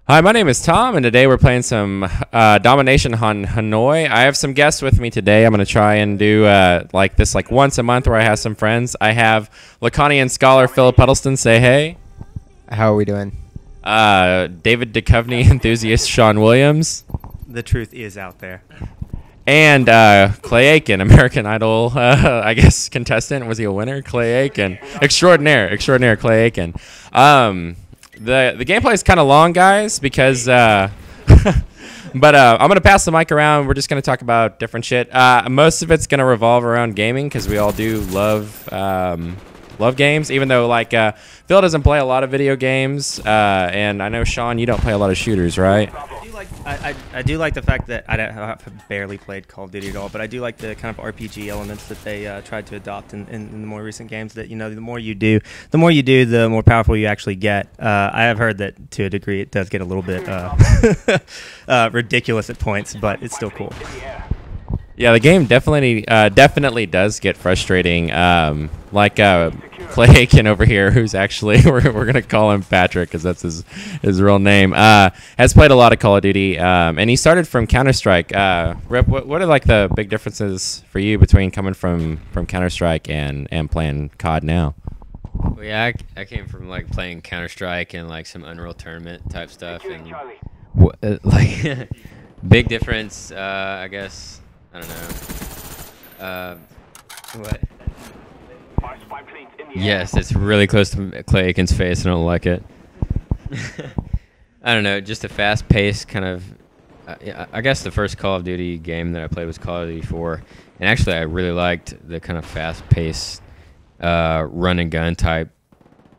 Hi, my name is Tom, and today we're playing some Domination on Hanoi. I have some guests with me today. I'm going to try and do like this once a month where I have some friends. I have Lacanian scholar Philip Huddleston. Say hey. How are we doing? David Duchovny enthusiast Sean Williams. The truth is out there. And Clay Aiken, American Idol, I guess, contestant. Was he a winner? Clay Aiken. Extraordinaire Clay Aiken. The gameplay is kind of long, guys, because but I'm going to pass the mic around. We're just going to talk about different shit. Most of it's going to revolve around gaming because we all do love games, even though Phil doesn't play a lot of video games, and I know, Sean, you don't play a lot of shooters, right? I do like the fact that I've barely played Call of Duty at all, but I do like the kind of RPG elements that they tried to adopt in the more recent games. That the more you do, the more powerful you actually get. I have heard that to a degree it does get a little bit ridiculous at points, but it's still cool. Yeah, the game definitely does get frustrating. Clay Aiken over here, who's actually we're gonna call him Patrick because that's his real name. Has played a lot of Call of Duty, and he started from Counter-Strike. Rip, what are the big differences for you between coming from Counter-Strike and playing COD now? Well, yeah, I came from playing Counter-Strike and some Unreal Tournament type stuff, and big difference. I guess I don't know. What? Yes, it's really close to Clay Aiken's face. I don't like it. I don't know, just a fast-paced kind of. I guess the first Call of Duty game that I played was Call of Duty 4, and actually I really liked the kind of fast-paced run and gun type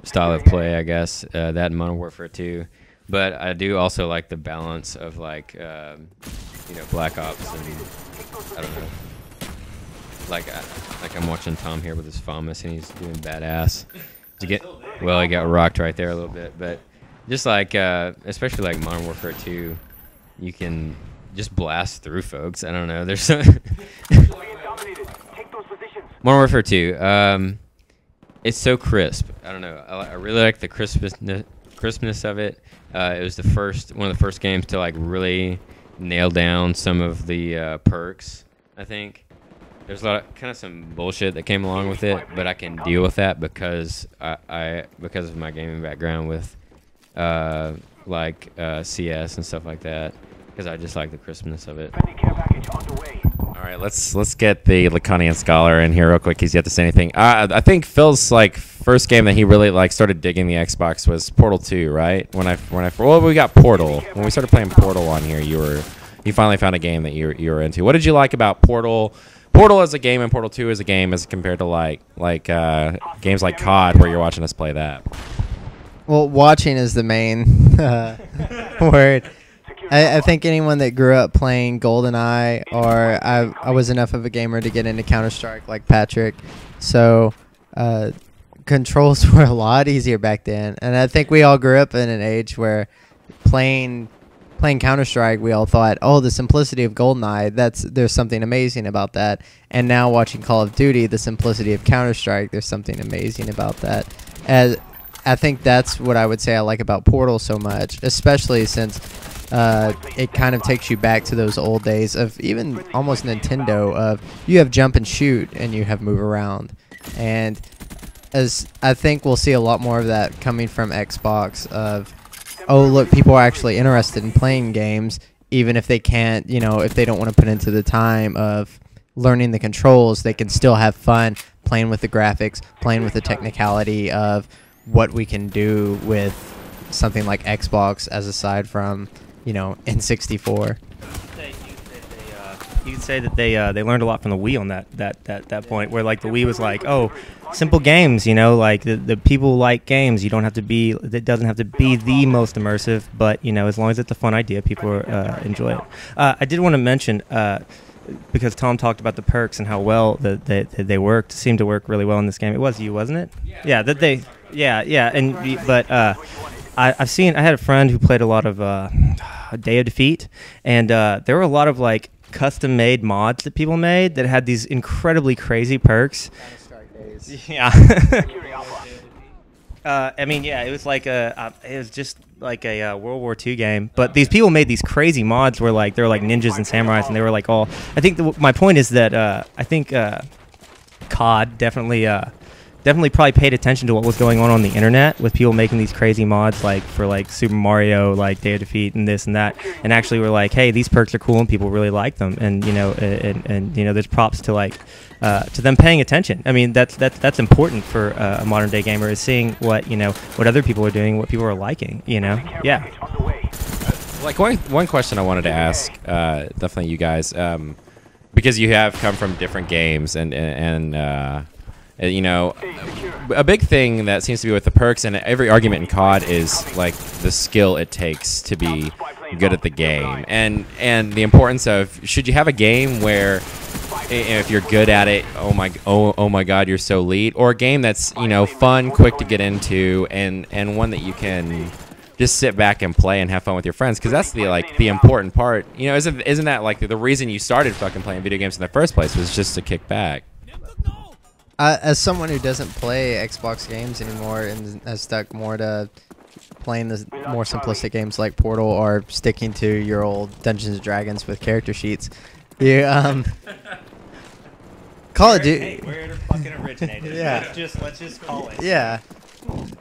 style of play. I guess that and Modern Warfare 2, but I do also like the balance of Black Ops and I don't know. I'm watching Tom here with his FAMAS, and he's doing badass. He got rocked right there a little bit, but just especially Modern Warfare 2, you can just blast through folks. I don't know. There's so Modern Warfare 2. It's so crisp. I don't know. I really like the crispness of it. It was one of the first games to really nail down some of the perks, I think. There's kind of some bullshit that came along with it, but I can deal with that because because of my gaming background with CS and stuff like that. Because I just like the crispness of it. All right, let's get the Lacanian scholar in here real quick. He's yet to say anything. I think Phil's first game that he really started digging the Xbox was Portal 2, right? We got Portal. When we started playing Portal on here, you finally found a game that you were into. What did you like about Portal? Portal as a game and Portal 2 as a game as compared to games like COD where you're watching us play that? Well, watching is the main word. I think anyone that grew up playing GoldenEye, or I was enough of a gamer to get into Counter-Strike like Patrick, so controls were a lot easier back then. And I think we all grew up in an age where playing Counter-Strike, we all thought, oh, the simplicity of GoldenEye, there's something amazing about that. And now watching Call of Duty, the simplicity of Counter-Strike, there's something amazing about that. As I think that's what I would say I like about Portal so much, especially since it kind of takes you back to those old days of even almost Nintendo of you have jump and shoot and you have move around. And as I think we'll see a lot more of that coming from Xbox of, oh, look, people are actually interested in playing games, even if they can't, if they don't want to put into the time of learning the controls, they can still have fun playing with the graphics, playing with the technicality of what we can do with something like Xbox as aside from, N64. You could say that they learned a lot from the Wii on that point, where the Wii was oh, simple games, the people like games. You don't have to be, it doesn't have to be the most immersive, but as long as it's a fun idea, people enjoy it. I did want to mention because Tom talked about the perks and how well they worked, seemed to work really well in this game. It was you, wasn't it? Yeah, I had a friend who played a lot of Day of Defeat, and there were a lot of custom-made mods that people made that had these incredibly crazy perks. Yeah. It was it was just like a World War II game, but these people made these crazy mods where like they're like ninjas and samurais, and they were like all. I think my point is that I think COD definitely probably paid attention to what was going on the internet with people making these crazy mods like for like Super Mario, like Day of Defeat and this and that, and actually were like, hey, these perks are cool and people really like them, and and there's props to like to them paying attention. I mean, that's important for a modern day gamer, is seeing what what other people are doing, what people are liking. Yeah. Like one question I wanted to ask, definitely you guys, because you have come from different games and a big thing that seems to be with the perks and every argument in COD is like the skill it takes to be good at the game, and the importance of, should you have a game where if you're good at it, oh my god, you're so elite, or a game that's fun, quick to get into, and one that you can just sit back and play and have fun with your friends, because that's the important part. Isn't that like the reason you started fucking playing video games in the first place, was just to kick back? As someone who doesn't play Xbox games anymore and has stuck more to playing the more simplistic games like Portal or sticking to your old Dungeons & Dragons with character sheets, Call of Duty. Hey, where it fucking originated. Yeah. Let's just call it. Yeah.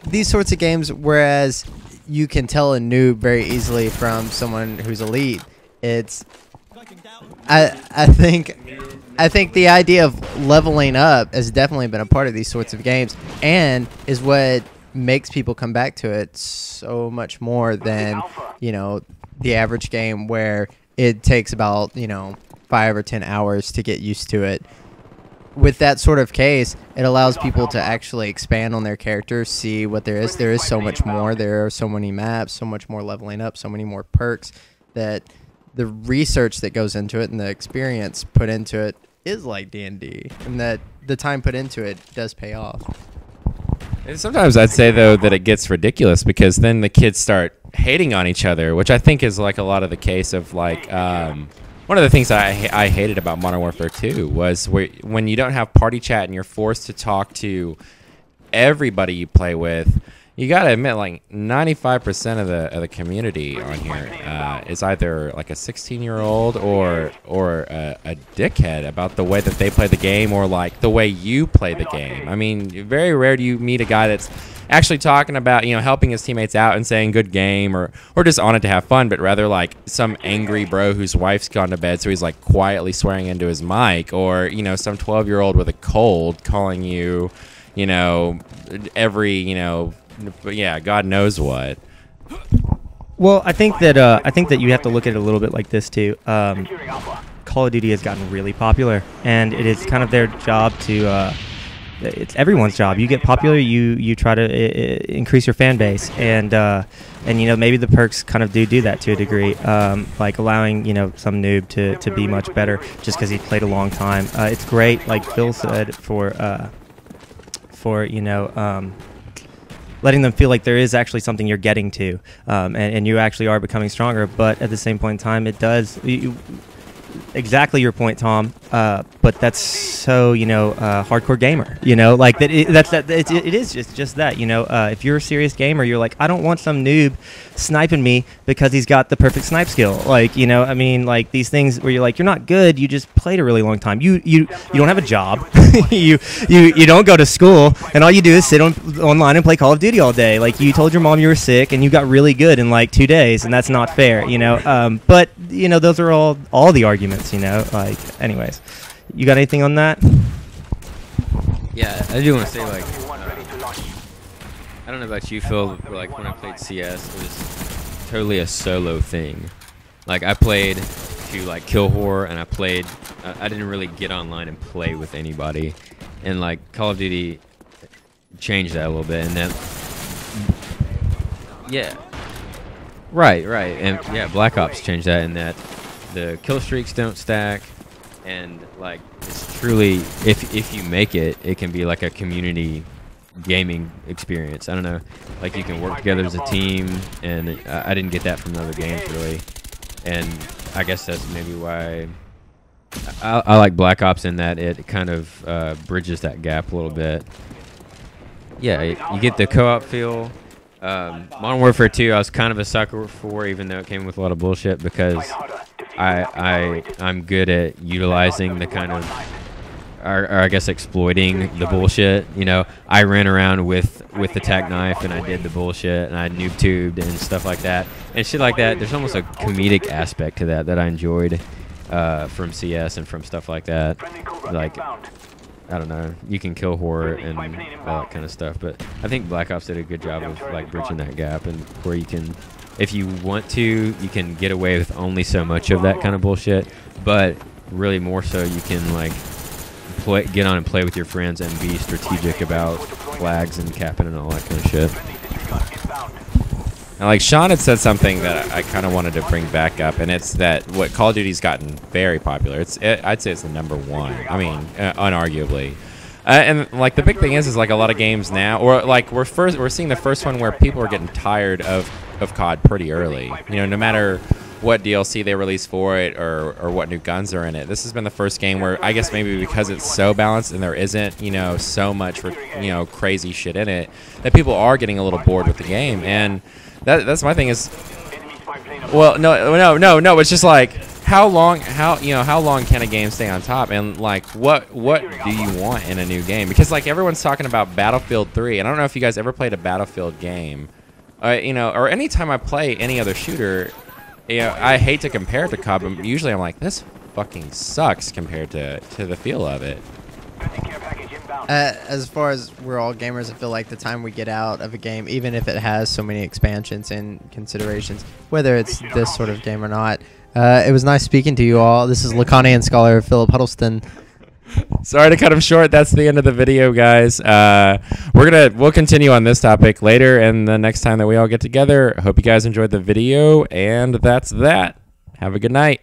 These sorts of games, whereas you can tell a noob very easily from someone who's elite, I think the idea of leveling up has definitely been a part of these sorts of games, and is what makes people come back to it so much more than the average game where it takes about 5 or 10 hours to get used to it. With that sort of case, it allows people to actually expand on their characters, see what there is. There is so much more. There are so many maps, so much more leveling up, so many more perks, that the research that goes into it and the experience put into it is like D&D, and that the time put into it does pay off. And sometimes I'd say, though, that it gets ridiculous, because then the kids start hating on each other, which I think is like a lot of the case of like one of the things I hated about Modern Warfare 2 was when you don't have party chat and you're forced to talk to everybody you play with. You gotta admit, like 95% of the community on here is either like a 16-year-old or a dickhead about the way that they play the game, or like the way you play the game. I mean, very rare do you meet a guy that's actually talking about helping his teammates out and saying good game, or just on it to have fun, but rather like some angry bro whose wife's gone to bed, so he's like quietly swearing into his mic, or some 12-year-old with a cold calling you every yeah, God knows what. Well, I think that you have to look at it a little bit like this too. Call of Duty has gotten really popular, and it is kind of their job to. It's everyone's job. You get popular, you try to increase your fan base, and maybe the perks kind of do that to a degree, like allowing some noob to be much better just because he played a long time. It's great, like Phil said, for letting them feel like there is actually something you're getting to, and you actually are becoming stronger. But at the same point in time, it does exactly your point, Tom. But that's so hardcore gamer. Like that. It is just that. If you're a serious gamer, you're like, I don't want some noob sniping me because he's got the perfect snipe skill. Like I mean, like these things where you're like, you're not good. You just played a really long time. You don't have a job. you don't go to school, and all you do is sit online and play Call of Duty all day. Like you told your mom you were sick, and you got really good in like 2 days, and that's not fair. But those are all the arguments. Like anyways. You got anything on that? Yeah, I do want to say, like, I don't know about you, Phil, but like when I played CS, it was totally a solo thing. Like I played to like kill horror, and I didn't really get online and play with anybody. And like Call of Duty changed that a little bit, and that, yeah, right, and yeah, Black Ops changed that, in that the kill streaks don't stack. And like it's truly, if you make it, it can be like a community gaming experience. I don't know, like you can work together as a team, and I didn't get that from other games really. And I guess that's maybe why I like Black Ops, in that it kind of bridges that gap a little bit. Yeah, you get the co-op feel, Modern Warfare 2, I was kind of a sucker for, even though it came with a lot of bullshit, because I'm good at utilizing the kind of, or I guess exploiting the bullshit. You know, I ran around with the tack knife and I did the bullshit and I noob tubed and stuff like that and shit like that. There's almost a comedic aspect to that I enjoyed from CS and from stuff like that. Like, I don't know, you can kill horror and all that kind of stuff, but I think Black Ops did a good job of like bridging that gap, and where you can, if you want to, you can get away with only so much of that kind of bullshit, but really more so you can like get on and play with your friends and be strategic about flags and capping and all that kind of shit. And like Sean had said something that I kind of wanted to bring back up, and it's that what Call of Duty's gotten very popular. I'd say it's the #1. I mean, unarguably. And like the big thing is like a lot of games now, or like we're seeing the first one where people are getting tired of COD pretty early. You know, no matter what DLC they release for it or what new guns are in it. This has been the first game where I guess maybe because it's so balanced and there isn't, you know, so much for, you know, crazy shit in it, that people are getting a little bored with the game. And that's my thing is, well, no, it's just like how long can a game stay on top, and like what do you want in a new game? Because like everyone's talking about Battlefield 3, and I don't know if you guys ever played a Battlefield game, you know, or anytime I play any other shooter. You know, I hate to compare it to COD, but usually I'm like, this fucking sucks compared to the feel of it. As far as we're all gamers, I feel like the time we get out of a game, even if it has so many expansions and considerations, whether it's this sort of game or not, it was nice speaking to you all. This is Lacanian scholar Philip Huddleston. Sorry to cut him short. That's the end of the video, guys. We'll continue on this topic later, and the next time that we all get together. Hope you guys enjoyed the video, and that's that. Have a good night.